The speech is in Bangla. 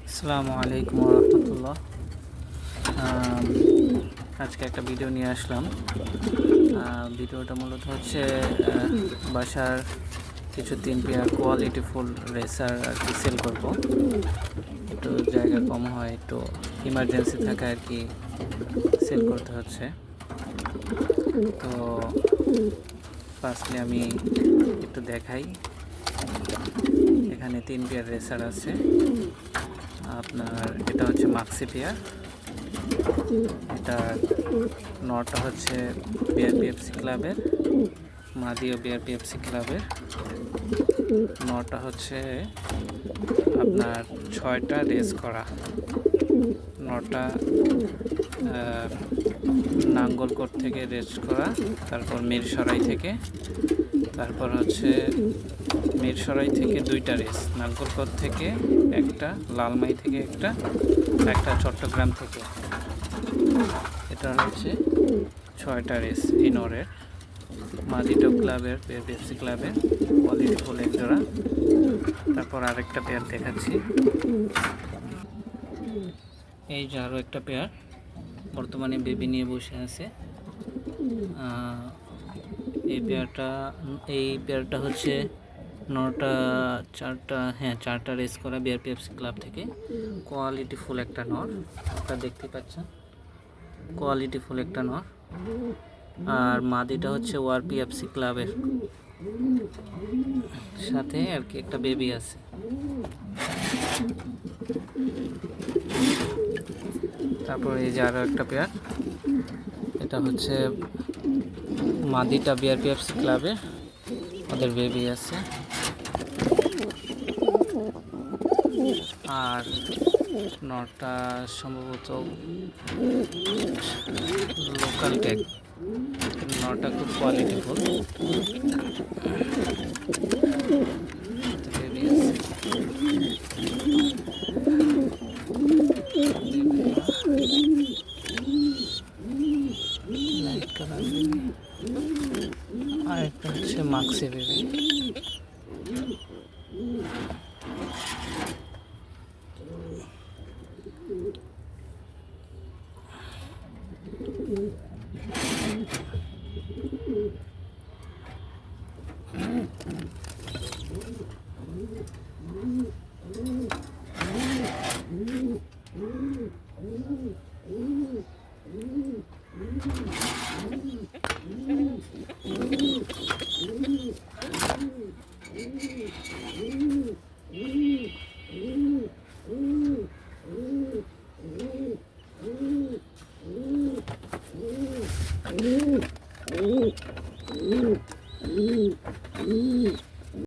আসসালামু আলাইকুম রহমতুল্লাহ। আজকে একটা ভিডিও নিয়ে আসলাম। ভিডিওটা মূলত হচ্ছে বাসার কিছু 3 পেয়ার কোয়ালিটিফুল রেসার আর কি সেল করবো। একটু জায়গা কম হয়, একটু ইমার্জেন্সি থাকে আর কি, সেল করতে হচ্ছে। তো ফার্স্টলি আমি একটু দেখাই। এখানে 3 পেয়ার রেসার আছে। আপনার এটা হচ্ছে মাক্সি পেয়ার, এটা নটা হচ্ছে বিআরপিএফসি ক্লাবের, মাদিও বিআরপিএফসি ক্লাবের। নটা হচ্ছে আপনার 6টা রেস করা, নটা নাঙ্গলকোট থেকে রেস করা, তারপর মিরসরাই থেকে, তারপর হচ্ছে মিরসরাই থেকে 2টা রেস, নাঙ্গলকোট থেকে একটা, লালমাই থেকে একটা, একটা চট্টগ্রাম থেকে। এটা হচ্ছে 6টা রেস এই নরের, মাদিটো ক্লাবের, বিআরপিএফসি ক্লাবের কোয়ালিটিফুল এক জোড়া। তারপর আরেকটা পেয়ার দেখাচ্ছি, এই যে আরও একটা পেয়ার বর্তমানে বেবি নিয়ে বসে আছে। এই পেয়ারটা হচ্ছে 9টা 4টা রেস করা বিআরপিএফসি ক্লাব থেকে, কোয়ালিটিফুল একটা নর, আপনারা দেখতে পাচ্ছেন, কোয়ালিটিফুল একটা নর। আর মাদিটা হচ্ছে ওয়ারপিএফসি ক্লাবের সাথে আর কি একটা বেবি আছে। তারপর এই যে আরও একটা পেয়ার, এটা হচ্ছে মাদিটা বিআরপিএফসি ক্লাবে, ওদের বেবি আছে। আর নটা সম্ভবত লোকাল ট্যাগ, নটা খুব কোয়ালিটিফুল বেবি আছে। লাইট কালার বেবি, আর একটা হচ্ছে মাক্সি বেবি।